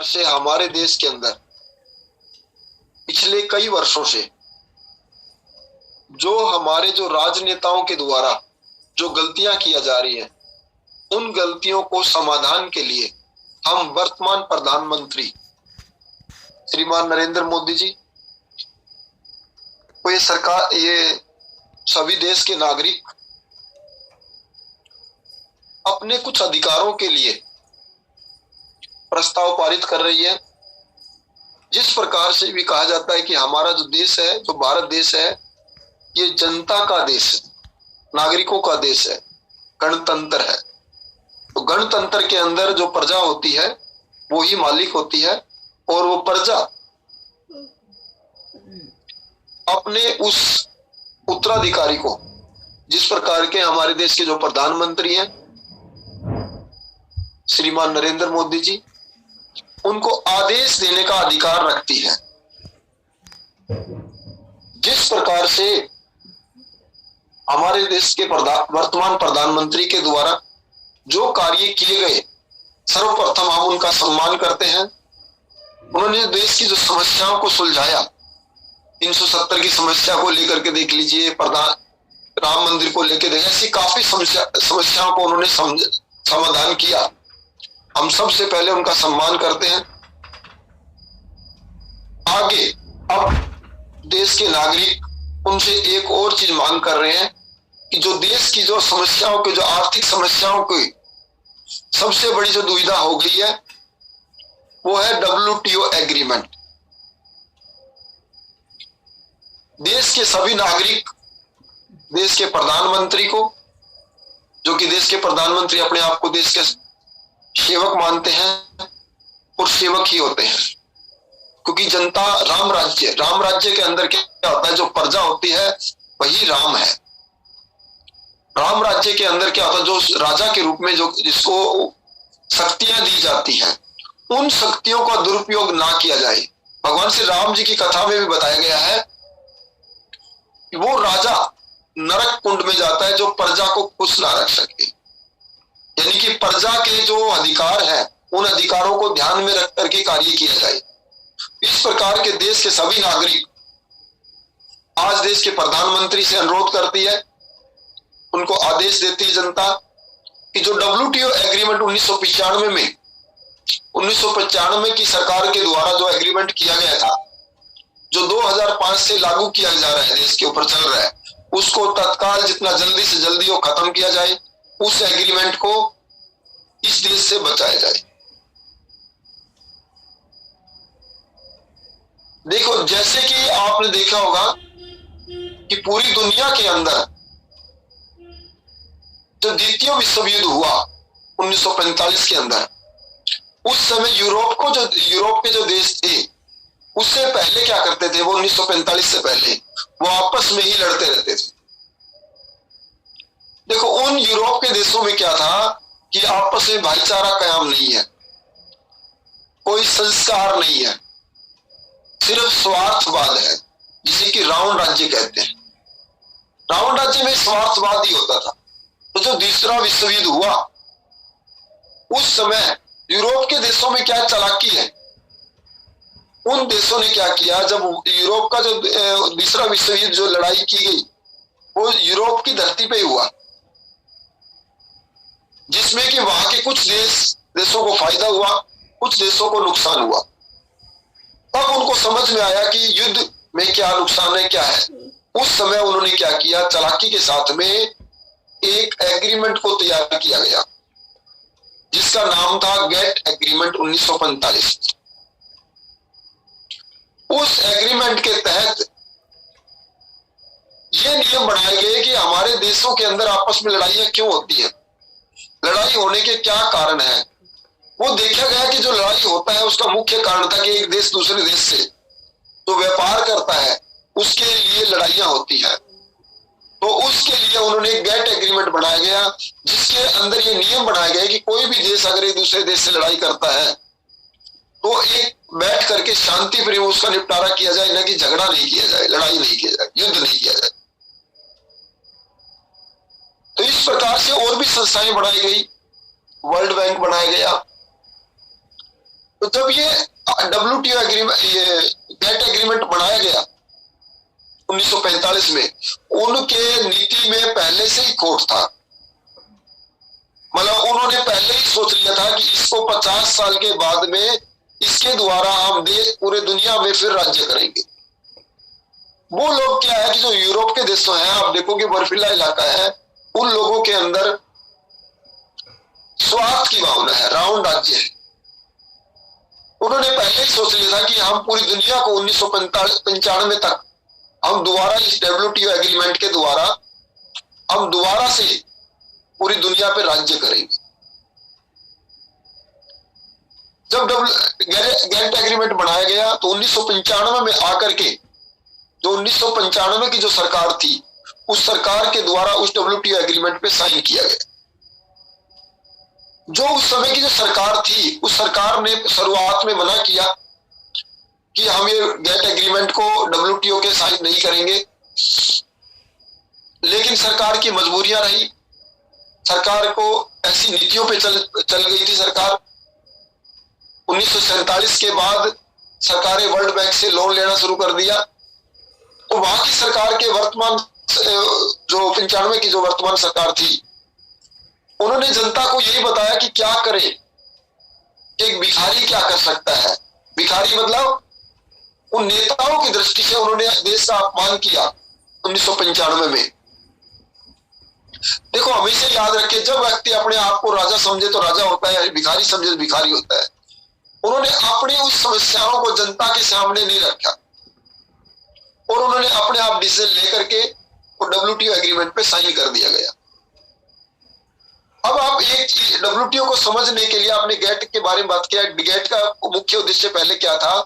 से हमारे देश के अंदर पिछले कई वर्षों से जो राजनेताओं के द्वारा जो गलतियां किया जा रही हैं, उन गलतियों को समाधान के लिए हम वर्तमान प्रधानमंत्री श्रीमान नरेंद्र मोदी जी को ये सभी देश के नागरिक अपने कुछ अधिकारों के लिए प्रस्ताव पारित कर रही है। जिस प्रकार से भी कहा जाता है कि हमारा जो देश है, जो भारत देश है, ये जनता का देश है, नागरिकों का देश है, गणतंत्र है। तो गणतंत्र के अंदर जो प्रजा होती है वो ही मालिक होती है, और वो प्रजा अपने उस उत्तराधिकारी को, जिस प्रकार के हमारे देश के जो प्रधानमंत्री हैं श्रीमान नरेंद्र मोदी जी, उनको आदेश देने का अधिकार रखती है। जिस प्रकार से हमारे देश के वर्तमान प्रधानमंत्री के द्वारा जो कार्य किए गए, सर्वप्रथम हम उनका सम्मान करते हैं। उन्होंने देश की जो समस्याओं को सुलझाया, 370 की समस्या को लेकर के देख लीजिए, राम मंदिर को लेकर देखें, ऐसी काफी समस्याओं को उन्होंने समाधान किया। हम सबसे पहले उनका सम्मान करते हैं। आगे अब देश के नागरिक उनसे एक और चीज मांग कर रहे हैं कि जो देश की जो समस्याओं की, जो आर्थिक समस्याओं की सबसे बड़ी जो दुविधा हो गई है, वो है WTO एग्रीमेंट। देश के सभी नागरिक देश के प्रधानमंत्री को, जो कि देश के प्रधानमंत्री अपने आप को देश के सेवक मानते हैं, और सेवक ही होते हैं, क्योंकि जनता राम राज्य के अंदर क्या होता है, जो प्रजा होती है वही राम है। राम राज्य के अंदर क्या होता है, जो राजा के रूप में जो जिसको शक्तियां दी जाती हैं, उन शक्तियों का दुरुपयोग ना किया जाए। भगवान श्री राम जी की कथा में भी बताया गया है कि वो राजा नरक कुंड में जाता है जो प्रजा को खुश ना रख सके, यानी कि प्रजा के जो अधिकार है, उन अधिकारों को ध्यान में रख करके कार्य किया जाए। इस प्रकार के देश के सभी नागरिक आज देश के प्रधानमंत्री से अनुरोध करती है, उनको आदेश देती है जनता कि जो WTO एग्रीमेंट 1995 की सरकार के द्वारा जो एग्रीमेंट किया गया था, जो 2005 से लागू किया जा रहा है, देश के ऊपर चल रहा है, उसको तत्काल जितना जल्दी से जल्दी वो खत्म किया जाए। उस एग्रीमेंट को इस देश से बचाया जाए। देखो, जैसे कि आपने देखा होगा कि पूरी दुनिया के अंदर जो द्वितीय विश्व युद्ध हुआ 1945 के अंदर, उस समय यूरोप के जो देश थे, उससे पहले क्या करते थे, वो 1945 से पहले वो आपस में ही लड़ते रहते थे। देखो, उन यूरोप के देशों में क्या था कि आपस में भाईचारा कायम नहीं है, कोई संस्कार नहीं है, सिर्फ स्वार्थवाद है, जिसे कि रावण राज्य कहते हैं। रावण राज्य में स्वार्थवाद ही होता था। तो जो दूसरा विश्व युद्ध हुआ, उस समय यूरोप के देशों में क्या चालाकी है, उन देशों ने क्या किया, जब यूरोप का जो दूसरा विश्व युद्ध जो लड़ाई की गई, वो यूरोप की धरती पे हुआ, जिसमें कि वहां के कुछ देशों को फायदा हुआ, कुछ देशों को नुकसान हुआ। तब उनको समझ में आया कि युद्ध में क्या नुकसान है, क्या है। उस समय उन्होंने क्या किया, चालाकी के साथ में एक एग्रीमेंट को तैयार किया गया, जिसका नाम था गेट एग्रीमेंट 1945। उस एग्रीमेंट के तहत ये नियम बनाए गए कि हमारे देशों के अंदर आपस में लड़ाइयां क्यों होती है, लड़ाई होने के क्या कारण है। वो देखा गया कि जो लड़ाई होता है उसका मुख्य कारण था कि एक देश दूसरे देश से जो व्यापार करता है, उसके लिए लड़ाइयां होती है। तो उसके लिए उन्होंने एक गेट एग्रीमेंट बनाया गया, जिसके अंदर ये नियम बनाया गया कि कोई भी देश अगर एक दूसरे देश से लड़ाई करता है तो एक बैठ करके शांति प्रेम उसका निपटारा किया जाए, न कि झगड़ा नहीं किया जाए, लड़ाई नहीं किया जाए, युद्ध नहीं किया जाए। तो इस प्रकार से और भी संस्थाएं बनाई गई, वर्ल्ड बैंक बनाया गया। तो तो जब ये WTO एग्रीमेंट, ये गेट एग्रीमेंट बनाया गया 1945 में, उनके नीति में पहले से ही खोट था। मतलब उन्होंने पहले ही सोच लिया था कि इसको 50 साल के बाद में इसके द्वारा हम देश पूरे दुनिया में फिर राज्य करेंगे। वो लोग क्या है कि जो यूरोप के देशों हैं, आप देखोगे बर्फीला इलाका है, उन लोगों के अंदर स्वार्थ की भावना है, राउंड राज्य है। उन्होंने पहले ही सोच लिया था कि हम पूरी दुनिया को 1995 तक हम दोबारा इस WTO एग्रीमेंट के द्वारा हम दोबारा से पूरी दुनिया पे राज्य करेंगे। जब गेट एग्रीमेंट बनाया गया तो 1995 में आकर के जो 1995 की जो सरकार थी, उस सरकार के द्वारा उस WTO एग्रीमेंट पे साइन किया गया। जो उस समय की जो सरकार थी, उस सरकार ने शुरुआत में मना किया कि हम ये गेट एग्रीमेंट को WTO के साइन नहीं करेंगे, लेकिन सरकार की मजबूरियां रही। सरकार को ऐसी नीतियों पे चल गई थी सरकार। 1947 के बाद सरकार ने वर्ल्ड बैंक से लोन लेना शुरू कर दिया। तो वहां की सरकार के वर्तमान जो 95 की जो वर्तमान सरकार थी, उन्होंने जनता को यही बताया कि क्या करे, एक भिखारी क्या कर सकता है। भिखारी मतलब उन नेताओं की दृष्टि से उन्होंने देश का अपमान किया 1995 में। देखो, हमेशा याद रखे, जब व्यक्ति अपने आप को राजा समझे तो राजा होता है, भिखारी समझे तो भिखारी होता है। उन्होंने अपनी उस समस्याओं को जनता के सामने नहीं रखा और उन्होंने अपने आप डिसीजन लेकर के WTO एग्रीमेंट पे साइन कर दिया गया। अब आप एक WTO को समझने के लिए आपने गेट के बारे में बात किया। गेट का मुख्य उद्देश्य पहले क्या था?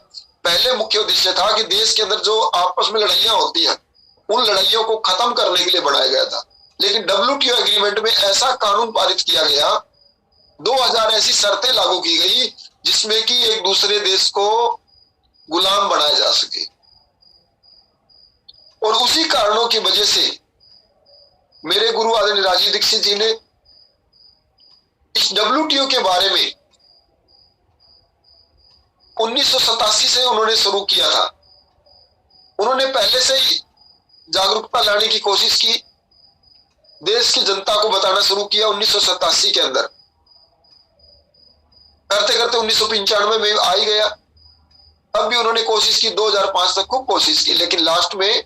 पहले मुख्य उद्देश्य था कि देश के अंदर जो आपस में लड़ाइयां होती हैं, उन लड़ाइयों को खत्म करने के लिए बनाया गया था। लेकिन WTO एग्रीमेंट में ऐसा कानून पारित किया गया, 2000 ऐसी शर्तें लागू की गई जिसमें कि एक दूसरे देश को गुलाम बनाया जा सके। और उसी कारणों की वजह से मेरे गुरु आदरणीय राजीव दीक्षित जी ने इस WTO के बारे में 1987 से उन्होंने शुरू किया था। उन्होंने पहले से ही जागरूकता लाने की कोशिश की, देश की जनता को बताना शुरू किया 1987 के अंदर। करते करते 1995 में आ ही गया। तब भी उन्होंने कोशिश की, 2005 तक खूब कोशिश की, लेकिन लास्ट में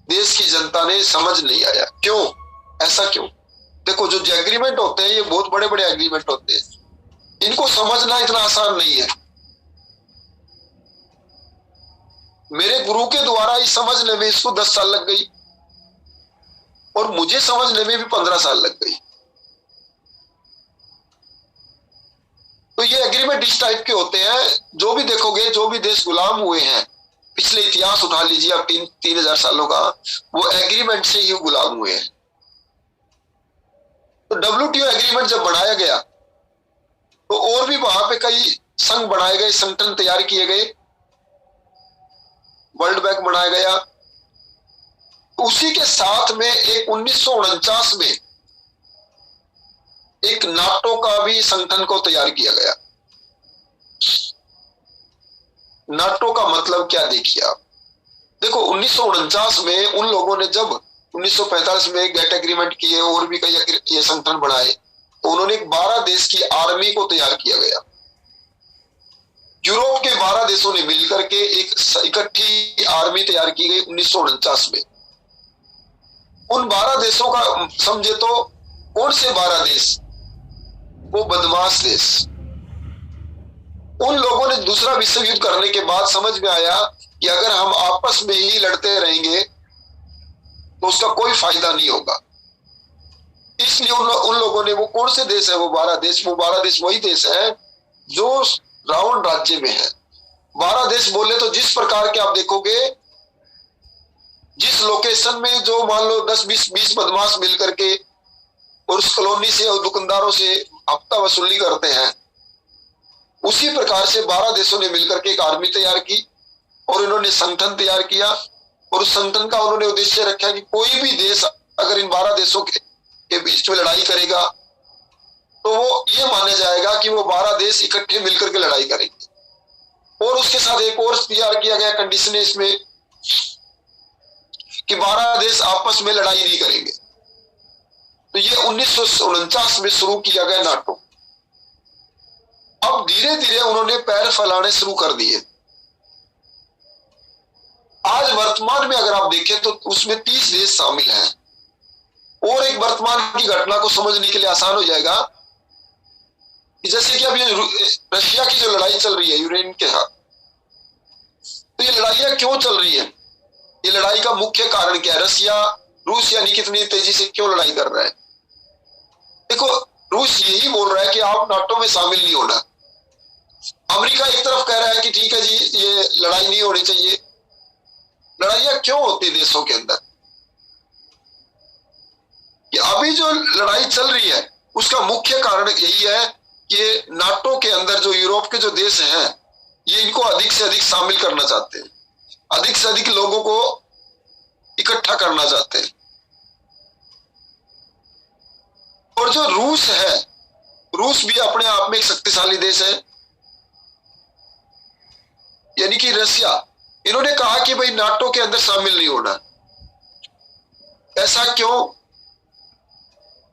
देश की जनता ने समझ नहीं आया। क्यों? ऐसा क्यों? देखो, जो एग्रीमेंट होते हैं ये बहुत बड़े बड़े एग्रीमेंट होते हैं, इनको समझना इतना आसान नहीं है। मेरे गुरु के द्वारा ही समझने में इसको 10 साल लग गई और मुझे समझने में भी 15 साल लग गई। तो ये एग्रीमेंट इस टाइप के होते हैं। जो भी देखोगे, जो भी देश गुलाम हुए हैं, पिछले इतिहास उठा लीजिए आप 3000 सालों का, वो एग्रीमेंट से ही गुलाम हुए हैं। तो WTO एग्रीमेंट जब बनाया गया तो और भी वहां पे कई संघ बनाए गए, संगठन तैयार किए गए, वर्ल्ड बैंक बनाया गया। उसी के साथ में एक 1949 में एक नाटो का भी संगठन को तैयार किया गया। नाटो का मतलब क्या देखिए आप। देखो, 1949 में उन लोगों ने जब 1945 में गेट एग्रीमेंट किए और भी कई ये संगठन बनाए, तो उन्होंने 12 देश की आर्मी को तैयार किया गया। यूरोप के 12 देशों ने मिलकर के एक इकट्ठी आर्मी तैयार की गई 1949 में। उन 12 देशों का समझे तो कौन से 12 देश? वो बदमाश देश। उन लोगों ने दूसरा विश्व युद्ध करने के बाद समझ में आया कि अगर हम आपस में ही लड़ते रहेंगे तो उसका कोई फायदा नहीं होगा। इसलिए उन लोगों ने, वो कौन से देश है वो 12 देश? वो 12 देश वही देश है जो राउंड राज्य में है। 12 देश बोले तो जिस प्रकार के आप देखोगे, जिस लोकेशन में जो मान लो 10-20 बदमाश मिलकर के और उस कॉलोनी से और दुकानदारों से हफ्ता वसूली करते हैं, उसी प्रकार से 12 देशों ने मिलकर के एक आर्मी तैयार की और इन्होंने संगठन तैयार किया। और उस संगठन का उन्होंने उद्देश्य रखा कि कोई भी देश अगर इन 12 देशों के बीच में लड़ाई करेगा तो वो ये माना जाएगा कि वो 12 देश इकट्ठे मिलकर के लड़ाई करेंगे। और उसके साथ एक और तैयार किया गया कंडीशन है इसमें कि 12 देश आपस में लड़ाई नहीं करेंगे। तो ये 1949 में शुरू किया गया नाटो। अब धीरे धीरे उन्होंने पैर फैलाने शुरू कर दिए। आज वर्तमान में अगर आप देखें तो उसमें 30 देश शामिल हैं। और एक वर्तमान की घटना को समझने के लिए आसान हो जाएगा कि जैसे कि अब ये रशिया की जो लड़ाई चल रही है यूक्रेन के साथ, तो ये लड़ाइयां क्यों चल रही है? ये लड़ाई का मुख्य कारण क्या है? रूस यानी कितनी तेजी से क्यों लड़ाई कर रहा है? देखो, रूस यही बोल रहा है कि आप नाटो में शामिल नहीं होना। अमेरिका एक तरफ कह रहा है कि ठीक है जी, ये लड़ाई नहीं होनी चाहिए। लड़ाइयां क्यों होती देशों के अंदर? कि अभी जो लड़ाई चल रही है उसका मुख्य कारण यही है कि नाटो के अंदर जो यूरोप के जो देश हैं, ये इनको अधिक से अधिक शामिल करना चाहते हैं, अधिक से अधिक लोगों को इकट्ठा करना चाहते हैं। और जो रूस है, रूस भी अपने आप में एक शक्तिशाली देश है, यानी कि रशिया, इन्होंने कहा कि भाई नाटो के अंदर शामिल नहीं होना। ऐसा क्यों?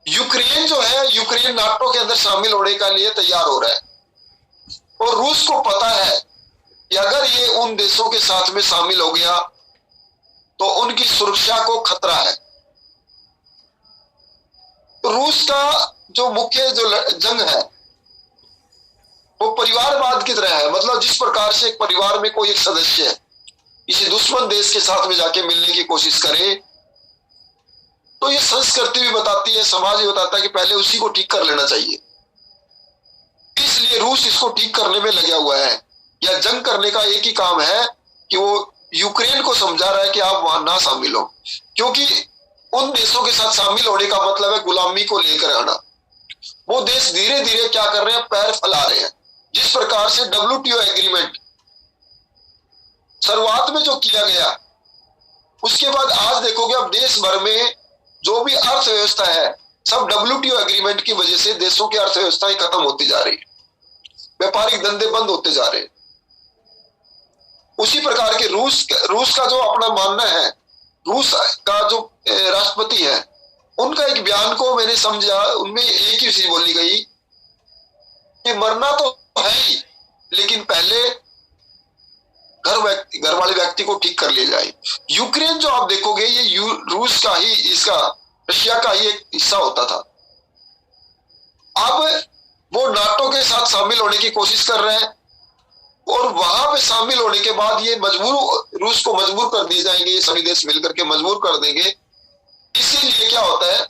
यूक्रेन जो है, यूक्रेन नाटो के अंदर शामिल होने के लिए तैयार हो रहा है और रूस को पता है कि अगर ये उन देशों के साथ में शामिल हो गया तो उनकी सुरक्षा को खतरा है। तो रूस का जो मुख्य जो जंग है वो परिवारवाद की तरह है। मतलब जिस प्रकार से एक परिवार में कोई एक सदस्य किसी दुश्मन देश के साथ में जाके मिलने की कोशिश करे, तो ये संस्कृति भी बताती है, समाज भी बताता है कि पहले उसी को ठीक कर लेना चाहिए। इसलिए रूस इसको ठीक करने में लगा हुआ है। या जंग करने का एक ही काम है कि वो यूक्रेन को समझा रहा है कि आप वहां ना शामिल हो, क्योंकि उन देशों के साथ शामिल होने का मतलब है गुलामी को लेकर आना। वो देश धीरे धीरे क्या कर रहे हैं? पैर फैला रहे हैं। जिस प्रकार से WTO एग्रीमेंट शुरुआत में जो किया गया, उसके बाद आज देखोगे अब देश भर में जो भी अर्थव्यवस्था है सब WTO एग्रीमेंट की वजह से देशों की अर्थव्यवस्थाएं खत्म होती जा रही है, व्यापारिक धंधे बंद होते जा रहे हैं। उसी प्रकार के रूस का जो अपना मानना है, रूस का जो राष्ट्रपति है, उनका एक बयान को मैंने समझा, उनमें एक ही चीज बोली गई कि मरना तो है ही, लेकिन पहले घर वाले व्यक्ति को ठीक कर लिया जाए। यूक्रेन जो आप देखोगे ये रूस का ही, इसका रशिया का ही एक हिस्सा होता था। अब वो नाटो के साथ शामिल होने की कोशिश कर रहे हैं और वहां पे शामिल होने के बाद ये रूस को मजबूर कर दिए जाएंगे, ये सभी देश मिलकर के मजबूर कर देंगे। इसीलिए क्या होता है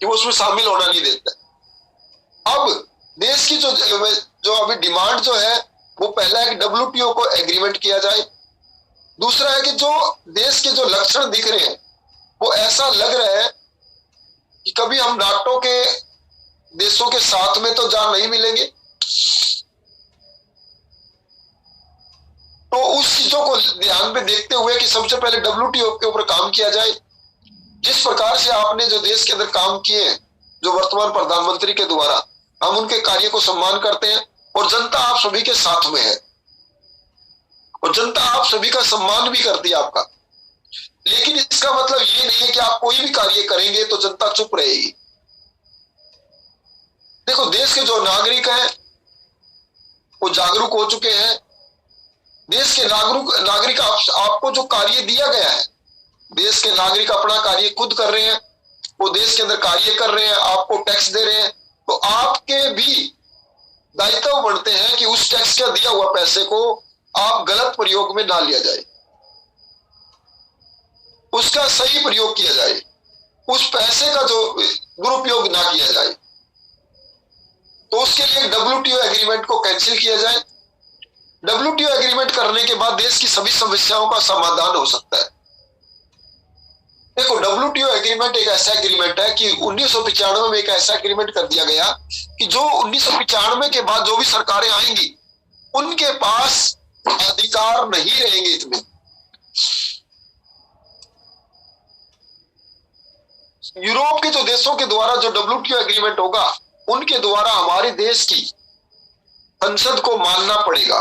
कि वो उसमें शामिल होना नहीं देता। अब देश की जो अभी डिमांड जो है, वो पहला है कि WTO को एग्रीमेंट किया जाए। दूसरा है कि जो देश के जो लक्षण दिख रहे हैं वो ऐसा लग रहा है कि कभी हम नाटो के देशों के साथ में तो जा नहीं मिलेंगे। तो उस चीजों को ध्यान में देखते हुए कि सबसे पहले WTO के ऊपर काम किया जाए। जिस प्रकार से आपने जो देश के अंदर काम किए, जो वर्तमान प्रधानमंत्री के द्वारा, हम उनके कार्य को सम्मान करते हैं और जनता आप सभी के साथ में है और जनता आप सभी का सम्मान भी करती है आपका। लेकिन इसका मतलब ये नहीं है कि आप कोई भी कार्य करेंगे तो जनता चुप रहेगी। देखो, देश के जो नागरिक हैं वो जागरूक हो चुके हैं। देश के नागरिक आपको जो कार्य दिया गया है, देश के नागरिक अपना कार्य खुद कर रहे हैं, वो देश के अंदर कार्य कर रहे हैं, आपको टैक्स दे रहे हैं। तो आपके भी दायित्व बनते हैं कि उस टैक्स का दिया हुआ पैसे को आप गलत प्रयोग में ना लिया जाए, उसका सही प्रयोग किया जाए, उस पैसे का जो दुरुपयोग ना किया जाए। तो उसके लिए WTO एग्रीमेंट को कैंसिल किया जाए। WTO एग्रीमेंट करने के बाद देश की सभी समस्याओं का समाधान हो सकता है। देखो, WTO एग्रीमेंट एक ऐसा एग्रीमेंट है कि 1995 में एक ऐसा एग्रीमेंट कर दिया गया कि जो 1995 के बाद जो भी सरकारें आएंगी उनके पास अधिकार नहीं रहेंगे इतने। यूरोप के जो देशों के द्वारा जो WTO एग्रीमेंट होगा, उनके द्वारा हमारे देश की संसद को मानना पड़ेगा,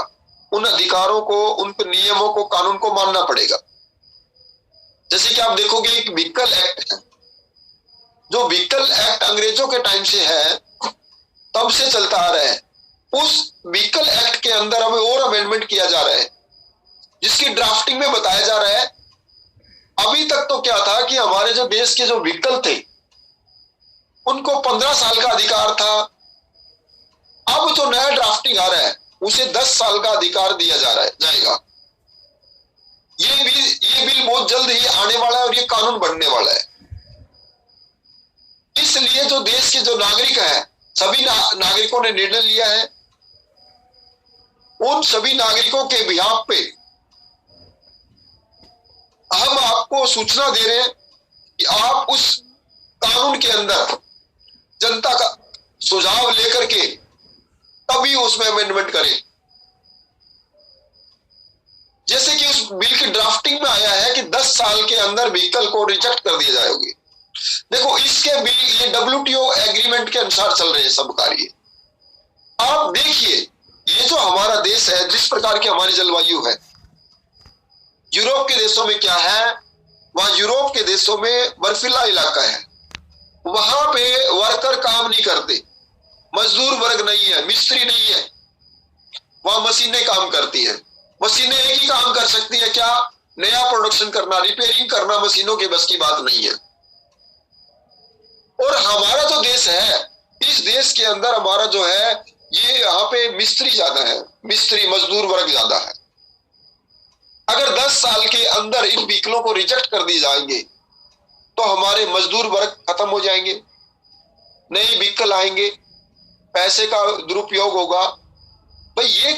उन अधिकारों को, उन नियमों को, कानून को मानना पड़ेगा। जैसे कि आप देखोगे एक व्हीकल एक्ट है, जो व्हीकल एक्ट अंग्रेजों के टाइम से है, तब से चलता आ रहा है। उस व्हीकल एक्ट के अंदर हमें और अमेंडमेंट किया जा रहा है, जिसकी ड्राफ्टिंग में बताया जा रहा है। अभी तक तो क्या था कि हमारे जो देश के जो व्हीकल थे, उनको 15 साल का अधिकार था। अब जो नया ड्राफ्टिंग आ रहा है, उसे 10 साल का अधिकार दिया जा रहा है, जाएगा। ये बिल बहुत जल्द ही आने वाला है और ये कानून बनने वाला है। इसलिए जो देश के जो नागरिक हैं, सभी नागरिकों ने निर्णय लिया है। उन सभी नागरिकों के बिहाफ पे हम आपको सूचना दे रहे हैं कि आप उस कानून के अंदर जनता का सुझाव लेकर के तभी उसमें अमेंडमेंट करें। जैसे कि उस बिल की ड्राफ्टिंग में आया है कि 10 साल के अंदर व्हीकल को रिजेक्ट कर दिया जाएगा। देखो, इसके बिल ये WTO एग्रीमेंट के अनुसार चल रहे हैं सब कार्य। आप देखिए, ये जो हमारा देश है, जिस प्रकार की हमारी जलवायु है, यूरोप के देशों में क्या है, वहां यूरोप के देशों में बर्फीला इलाका है, वहां पे वर्कर काम नहीं करते, मजदूर वर्ग नहीं है, मिस्त्री नहीं है, वहां मशीनें काम करती हैं। मशीनें एक ही काम कर सकती है, क्या? नया प्रोडक्शन करना, रिपेयरिंग करना मशीनों के बस की बात नहीं है। और हमारा जो देश है, इस देश के अंदर हमारा जो है, ये यहाँ पे मिस्त्री ज्यादा है, मिस्त्री मजदूर वर्ग ज्यादा है। अगर 10 साल के अंदर इन व्हीकलों को रिजेक्ट कर दिए जाएंगे तो हमारे मजदूर वर्ग खत्म हो जाएंगे, नई व्हीकल आएंगे, पैसे का दुरुपयोग होगा। भाई ये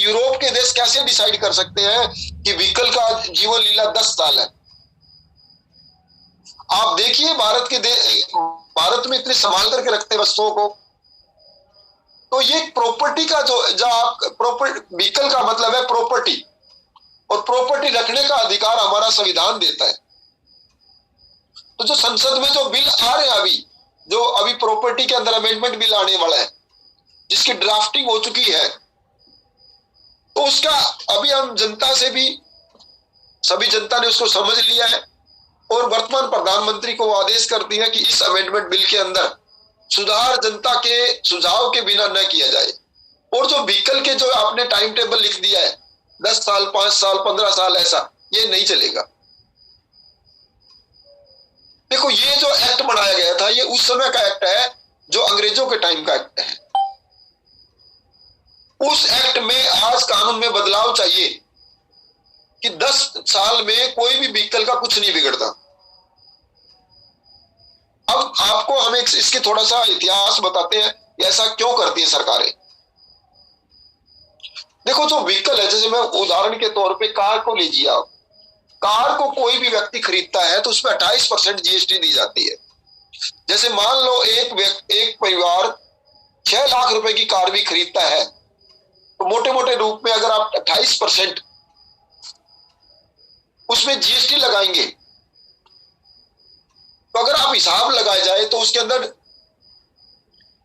यूरोप के देश कैसे डिसाइड कर सकते हैं कि व्हीकल का जीवन लीला 10 साल है? आप देखिए भारत में इतने संभाल करके रखते हैं वस्तुओं को। तो ये प्रॉपर्टी का जो आप व्हीकल का मतलब है प्रॉपर्टी, और प्रॉपर्टी रखने का अधिकार हमारा संविधान देता है। तो जो संसद में जो बिल आ रहे हैं अभी प्रॉपर्टी के अंदर अमेंडमेंट बिल आने वाला है, जिसकी ड्राफ्टिंग हो चुकी है, तो उसका अभी हम जनता से भी, सभी जनता ने उसको समझ लिया है और वर्तमान प्रधानमंत्री को आदेश कर दिया कि इस अमेंडमेंट बिल के अंदर सुधार जनता के सुझाव के बिना न किया जाए। और जो व्हीकल के जो आपने टाइम टेबल लिख दिया है, 10 साल, 5 साल, 15 साल, ऐसा ये नहीं चलेगा। देखो, ये जो एक्ट बनाया गया था, ये उस समय का एक्ट है जो अंग्रेजों के टाइम का एक्ट है। उस एक्ट में आज कानून में बदलाव चाहिए कि 10 साल में कोई भी व्हीकल का कुछ नहीं बिगड़ता। अब आपको हम इसके थोड़ा सा इतिहास बताते हैं, ऐसा क्यों करती है सरकारें। देखो, जो व्हीकल है, जैसे मैं उदाहरण के तौर पे कार को लीजिए आप। कार को कोई भी व्यक्ति खरीदता है तो उसमें 28% GST दी जाती है। जैसे मान लो एक परिवार 6 लाख रुपए की कार भी खरीदता है, तो मोटे मोटे रूप में अगर आप 28% उसमें GST लगाएंगे, तो अगर आप हिसाब लगाए जाए तो उसके अंदर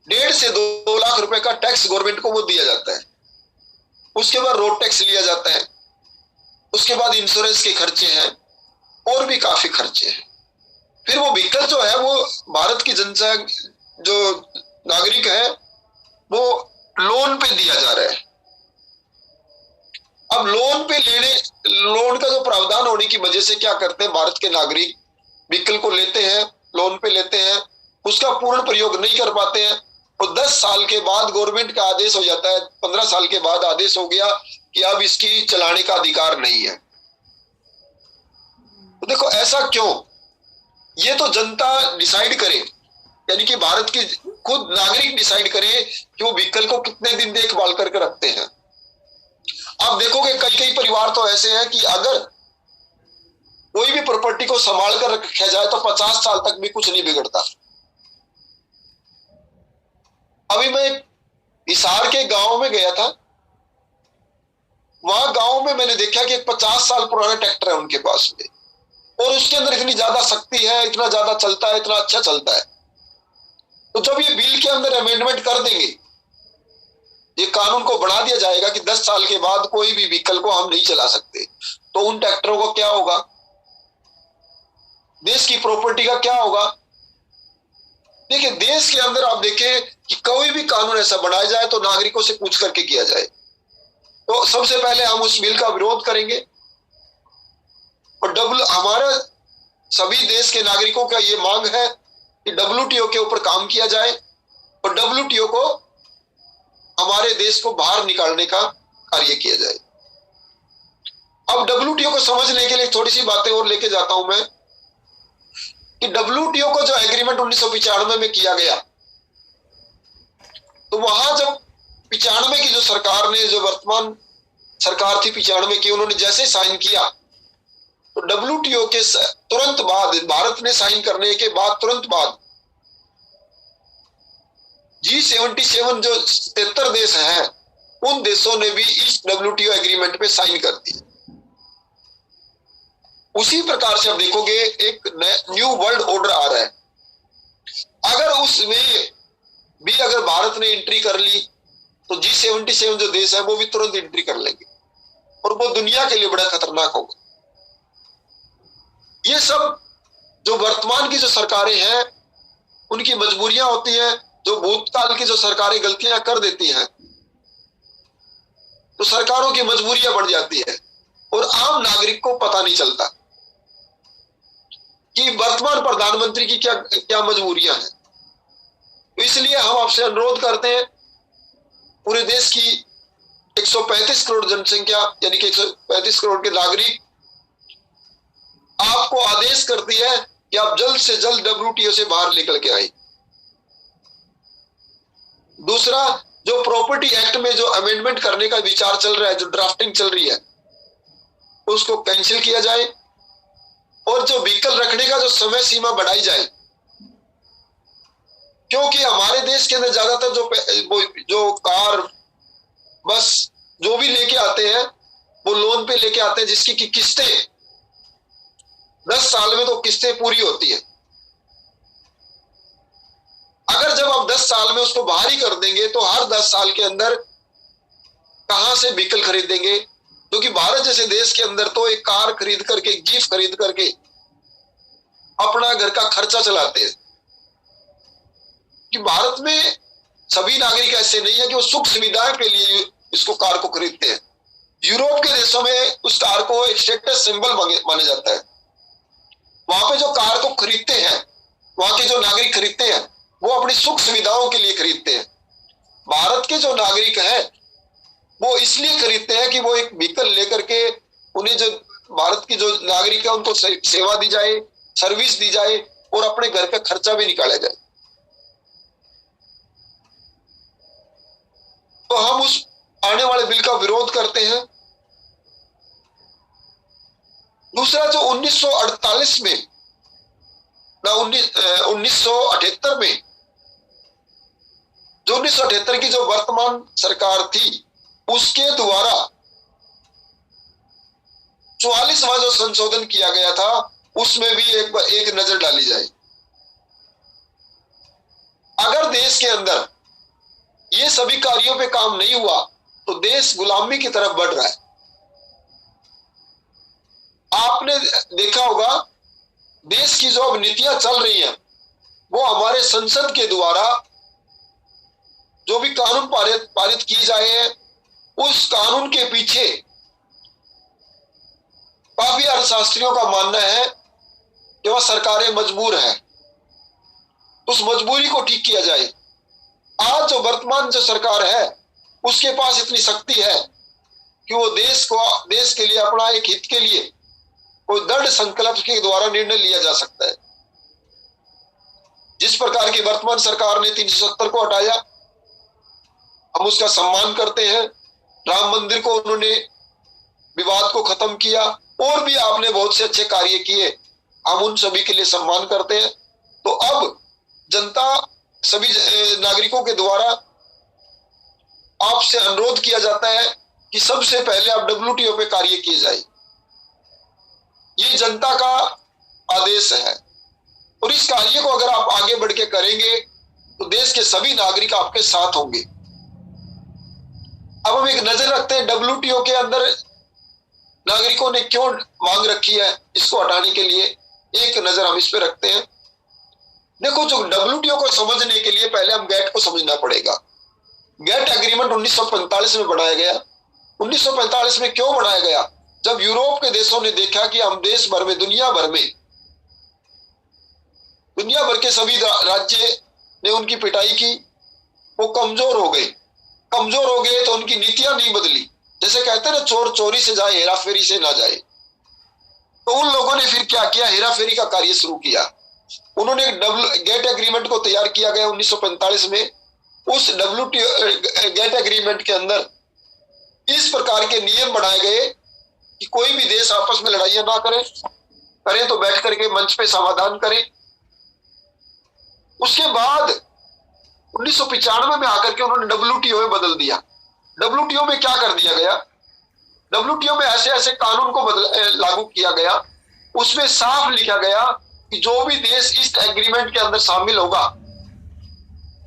1.5 से 2 लाख रुपए का टैक्स गवर्नमेंट को वो दिया जाता है। उसके बाद रोड टैक्स लिया जाता है, उसके बाद इंश्योरेंस के खर्चे हैं और भी काफी खर्चे हैं। फिर वो व्हीकल जो है, वो भारत की जनता जो नागरिक है, वो लोन पे दिया जा रहा है। अब लोन का जो प्रावधान होने की वजह से क्या करते हैं भारत के नागरिक, व्हीकल को लेते हैं, लोन पे लेते हैं, उसका पूर्ण प्रयोग नहीं कर पाते हैं, और 10 साल के बाद गवर्नमेंट का आदेश हो जाता है, 15 साल के बाद आदेश हो गया कि अब इसकी चलाने का अधिकार नहीं है। तो देखो, ऐसा क्यों? ये तो जनता डिसाइड करे, यानी कि भारत की खुद नागरिक डिसाइड करे कि वो व्हीकल को कितने दिन देखभाल करके रखते हैं। आप देखोगे कई परिवार तो ऐसे हैं कि अगर कोई भी प्रॉपर्टी को संभाल कर रखा जाए तो 50 साल तक भी कुछ नहीं बिगड़ता। अभी मैं हिसार के गांव में गया था, वहां गांव में मैंने देखा कि एक 50 साल पुराना ट्रैक्टर है उनके पास में, और उसके अंदर इतनी ज्यादा शक्ति है, इतना ज्यादा चलता है, इतना अच्छा चलता है। तो जब ये बिल के अंदर अमेंडमेंट कर देंगे, ये कानून को बढ़ा दिया जाएगा कि 10 साल के बाद कोई भी व्हीकल को हम नहीं चला सकते, तो उन ट्रैक्टरों को क्या होगा, देश की प्रॉपर्टी का क्या होगा। देखिए, देश के अंदर आप देखें कि कोई भी कानून ऐसा बनाया जाए तो नागरिकों से पूछ करके किया जाए। तो सबसे पहले हम उस बिल का विरोध करेंगे और हमारा सभी देश के नागरिकों का ये मांग है कि WTO के ऊपर काम किया जाए और WTO को हमारे देश को बाहर निकालने का कार्य किया जाए। अब WTO को समझने के लिए थोड़ी सी बातें और लेके जाता हूं मैं कि WTO को जो एग्रीमेंट 1995 में किया गया, तो वहां जब 95 की जो सरकार ने, जो वर्तमान सरकार थी 95 की, उन्होंने जैसे साइन किया तो WTO के तुरंत बाद, भारत ने साइन करने के बाद तुरंत बाद G77 जो 73 देश हैं, उन देशों ने भी इस WTO एग्रीमेंट पे साइन कर दी। उसी प्रकार से आप देखोगे एक न्यू वर्ल्ड ऑर्डर आ रहा है। अगर उसमें भी अगर भारत ने एंट्री कर ली तो G77 जो देश है वो भी तुरंत एंट्री कर लेंगे और वो दुनिया के लिए बड़ा खतरनाक होगा। ये सब जो वर्तमान की जो सरकारें हैं उनकी मजबूरियां होती हैं, जो भूतकाल की जो सरकारें गलतियां कर देती हैं तो सरकारों की मजबूरियां बढ़ जाती है और आम नागरिक को पता नहीं चलता कि वर्तमान प्रधानमंत्री की क्या क्या मजबूरियां हैं। तो इसलिए हम आपसे अनुरोध करते हैं, पूरे देश की 135 करोड़ जनसंख्या यानी कि 135 करोड़ के नागरिक आपको आदेश करती है कि आप जल्द से जल्द WTO से बाहर निकल के आए। दूसरा, जो प्रॉपर्टी एक्ट में जो अमेंडमेंट करने का विचार चल रहा है, जो ड्राफ्टिंग चल रही है, उसको कैंसिल किया जाए और जो व्हीकल रखने का जो समय सीमा बढ़ाई जाए, क्योंकि हमारे देश के अंदर ज्यादातर जो कार, बस जो भी लेके आते हैं वो लोन पे लेके आते हैं, जिसकी की किस्तें 10 साल में तो किस्तें पूरी होती है। अगर जब आप 10 साल में उसको बाहर ही कर देंगे तो हर 10 साल के अंदर कहां से व्हीकल खरीदेंगे, क्योंकि भारत जैसे देश के अंदर तो एक कार खरीद करके, जीप खरीद करके अपना घर का खर्चा चलाते हैं। कि भारत में सभी नागरिक ऐसे नहीं है कि वो सुख सुविधा के लिए इसको कार को खरीदते हैं। यूरोप के देशों में उस कार को एक स्टेटस सिंबल माना जाता है। वहां पे जो कार को खरीदते हैं, वहां के जो नागरिक खरीदते हैं, वो अपनी सुख सुविधाओं के लिए खरीदते हैं। भारत के जो नागरिक हैं वो इसलिए खरीदते हैं कि वो एक व्हीकल लेकर के उन्हें, जो भारत की जो नागरिक है उनको सेवा दी जाए, सर्विस दी जाए और अपने घर का खर्चा भी निकाला जाए। तो हम उस आने वाले बिल का विरोध करते हैं। दूसरा, जो 1948 में ना 1978 में, जो 1978 की जो वर्तमान सरकार थी उसके द्वारा 44वां जो संशोधन किया गया था उसमें भी एक नजर डाली जाए। अगर देश के अंदर ये सभी कार्यों पे काम नहीं हुआ तो देश गुलामी की तरफ बढ़ रहा है। आपने देखा होगा देश की जो अब नीतियां चल रही हैं वो हमारे संसद के द्वारा जो भी कानून पारित किए जाए हैं, उस कानून के पीछे काफी अर्थशास्त्रियों का मानना है कि वह सरकारें मजबूर हैं। उस मजबूरी को ठीक किया जाए। आज जो वर्तमान जो सरकार है उसके पास इतनी शक्ति है कि वो देश के लिए, अपना एक हित के लिए कोई दृढ़ संकल्प के द्वारा निर्णय लिया जा सकता है। जिस प्रकार की वर्तमान सरकार ने 370 को हटाया, हम उसका सम्मान करते हैं। राम मंदिर को उन्होंने विवाद को खत्म किया और भी आपने बहुत से अच्छे कार्य किए, हम उन सभी के लिए सम्मान करते हैं। तो अब जनता, सभी नागरिकों के द्वारा आपसे अनुरोध किया जाता है कि सबसे पहले आप WTO पे कार्य किए जाए। ये जनता का आदेश है। और इस कार्य को अगर आप आगे बढ़ के करेंगे तो देश के सभी नागरिक आपके साथ होंगे। अब हम एक नजर रखते हैं डब्ल्यूटीओ के अंदर नागरिकों ने क्यों मांग रखी है, इसको हटाने के लिए एक नजर हम इस पे रखते हैं। देखो, जो डब्ल्यूटीओ को समझने के लिए पहले हम गैट को समझना पड़ेगा। गैट एग्रीमेंट 1945 में बनाया गया। 1945 में क्यों बनाया गया? जब यूरोप के देशों ने देखा कि हम देश भर में, दुनिया भर के सभी राज्य ने उनकी पिटाई की, वो कमजोर हो गए तो उनकी नीतियां नहीं बदली। जैसे कहते हैं ना, चोर चोरी से जाए, हेराफेरी से ना जाए। तो उन लोगों ने फिर क्या किया? हेराफेरी का कार्य शुरू किया। उन्होंने गेट एग्रीमेंट को तैयार किया गया 1945 में। उस डब्ल्यूटीओ गेट एग्रीमेंट के अंदर इस प्रकार के नियम बनाए गए कि कोई भी देश आपस में लड़ाइयां ना करें तो बैठ करके मंच पे समाधान करें। उसके बाद 1995 में आकर के उन्होंने डब्ल्यूटीओ में बदल दिया। डब्ल्यूटीओ में क्या कर दिया गया? डब्ल्यूटीओ में ऐसे ऐसे कानून को लागू किया गया। उसमें साफ लिखा गया कि जो भी देश इस एग्रीमेंट के अंदर शामिल होगा,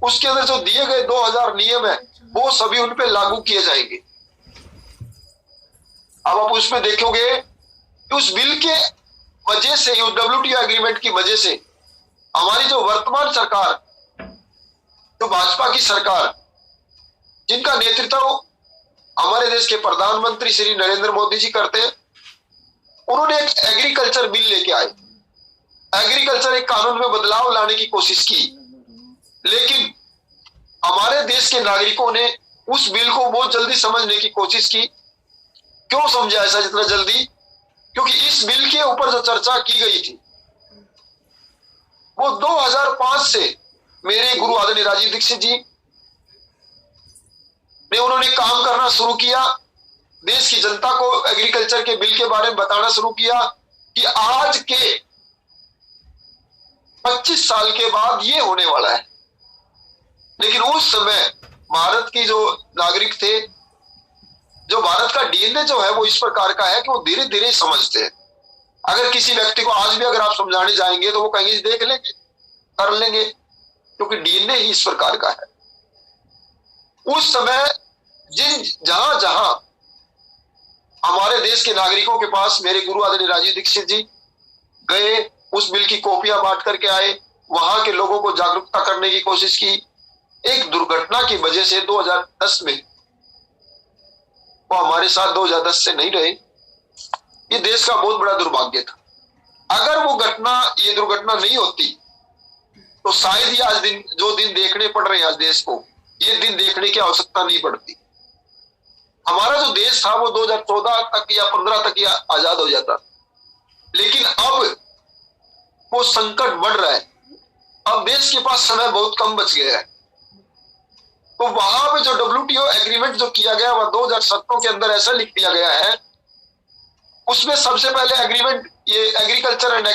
उसके अंदर जो दिए गए 2000 नियम है, वो सभी उन पे लागू किए जाएंगे। अब आप उसमें देखोगे कि उस बिल के वजह से, उस डब्ल्यूटीओ एग्रीमेंट की वजह से हमारी जो वर्तमान सरकार, जो भाजपा की सरकार, जिनका नेतृत्व हमारे देश के प्रधानमंत्री श्री नरेंद्र मोदी जी करते हैं, उन्होंने एक एग्रीकल्चर बिल लेके आए। एग्रीकल्चर एक कानून में बदलाव लाने की कोशिश की, लेकिन हमारे देश के नागरिकों ने उस बिल को बहुत जल्दी समझने की कोशिश की। क्यों समझा ऐसा जितना जल्दी? क्योंकि इस बिल के ऊपर जो चर्चा की गई थी वो 2005 से मेरे गुरु आदरणीय राजीव दीक्षित जी ने उन्होंने काम करना शुरू किया। देश की जनता को एग्रीकल्चर के बिल के बारे में बताना शुरू किया कि आज के 25 साल के बाद ये होने वाला है। लेकिन उस समय भारत की जो नागरिक थे, जो भारत का डीएनए जो है वो इस प्रकार का है कि वो धीरे धीरे समझते हैं। अगर किसी व्यक्ति को आज भी अगर आप समझाने जाएंगे तो वो कहेंगे देख लेंगे, कर लेंगे, क्योंकि डीएनए ही इस प्रकार का है। उस समय जहां जहां हमारे देश के नागरिकों के पास मेरे गुरु आदरणीय राजीव दीक्षित जी गए, उस बिल की कॉपियां बांट करके आए, वहां के लोगों को जागरूकता करने की कोशिश की। एक दुर्घटना की वजह से 2010 में, वो हमारे साथ 2010 से नहीं रहे, ये देश का बहुत बड़ा दुर्भाग्य था। अगर वो ये दुर्घटना नहीं होती तो शायद ही आज जो दिन देखने पड़ रहे हैं आज देश को, ये दिन देखने की आवश्यकता नहीं पड़ती। हमारा जो देश था वो 2014 तक या 15 तक या आजाद हो जाता, लेकिन अब वो संकट बढ़ रहा है। अब देश के पास समय बहुत कम बच गया है। तो वहां पे जो डब्ल्यूटीओ एग्रीमेंट जो किया गया वह 2017 के अंदर ऐसा लिख दिया गया है, उसमें सबसे पहले एग्रीमेंट ये एग्रीकल्चर एंड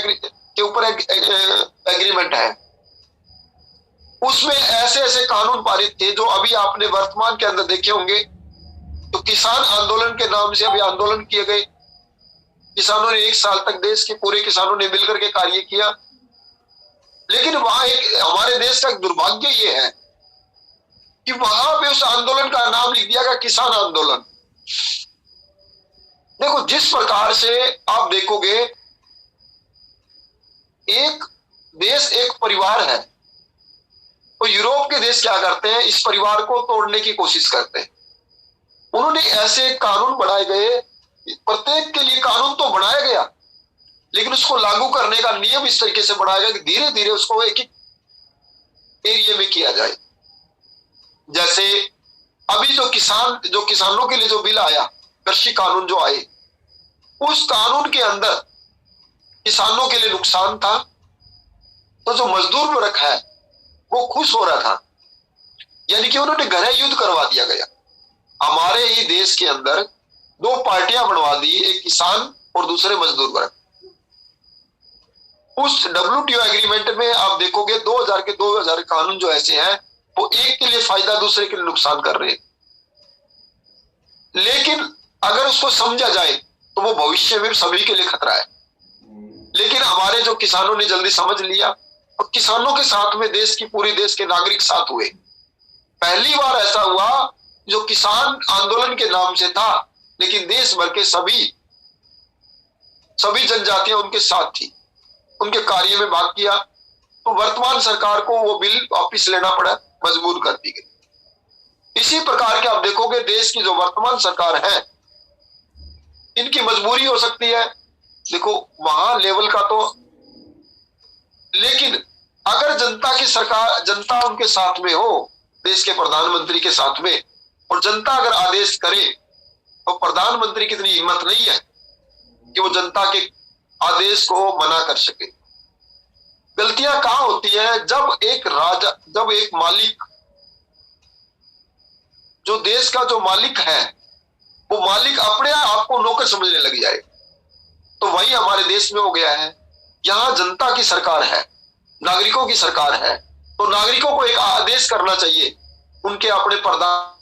के ऊपर एग्रीमेंट है। उसमें ऐसे ऐसे कानून पारित थे जो अभी आपने वर्तमान के अंदर देखे होंगे। तो किसान आंदोलन के नाम से अभी आंदोलन किए गए, किसानों ने 1 साल तक देश के पूरे किसानों ने मिलकर के कार्य किया। लेकिन वहां एक हमारे देश का दुर्भाग्य ये है कि वहां पे उस आंदोलन का नाम लिख दिया गया किसान आंदोलन। देखो, जिस प्रकार से आप देखोगे, एक देश एक परिवार है, तो यूरोप के देश क्या करते हैं, इस परिवार को तोड़ने की कोशिश करते हैं। उन्होंने ऐसे कानून बनाए गए, प्रत्येक के लिए कानून तो बनाया गया, लेकिन उसको लागू करने का नियम इस तरीके से बनाया गया कि धीरे धीरे उसको एक एक एरिया में किया जाए। जैसे अभी जो किसानों के लिए जो बिल आया, कृषि कानून जो आए, उस कानून के अंदर किसानों के लिए नुकसान था, तो जो मजदूर वर्ग है वो खुश हो रहा था। यानी कि उन्होंने गृह युद्ध करवा दिया गया। हमारे ही देश के अंदर 2 पार्टियां बनवा दी, एक किसान और दूसरे मजदूर वर्ग। उस डब्ल्यूटीओ एग्रीमेंट में आप देखोगे 2000 कानून जो ऐसे हैं वो एक के लिए फायदा दूसरे के लिए नुकसान कर रहे हैं। लेकिन अगर उसको समझा जाए तो वो भविष्य में सभी के लिए खतरा है। लेकिन हमारे जो किसानों ने जल्दी समझ लिया और किसानों के साथ में देश की पूरी देश के नागरिक साथ हुए। पहली बार ऐसा हुआ जो किसान आंदोलन के नाम से था, लेकिन देश भर के सभी जनजातियां उनके साथ थी, उनके कार्य में भाग किया। तो वर्तमान सरकार को वो बिल वापिस लेना पड़ा, मजबूर कर दी गई। इसी प्रकार के आप देखोगे देश की जो वर्तमान सरकार है, इनकी मजबूरी हो सकती है, देखो वहां लेवल का तो, लेकिन अगर जनता की सरकार, जनता उनके साथ में हो, देश के प्रधानमंत्री के साथ में, और जनता अगर आदेश करे तो प्रधानमंत्री की इतनी हिम्मत नहीं है कि वो जनता के आदेश को मना कर सके। गलतियां कहां होती है? जब एक मालिक, जो देश का जो मालिक है, वो मालिक अपने आप को नौकर समझने लग जाए। तो वही हमारे देश में हो गया है। यहां जनता की सरकार है, नागरिकों की सरकार है, तो नागरिकों को एक आदेश करना चाहिए, उनके अपने प्रधान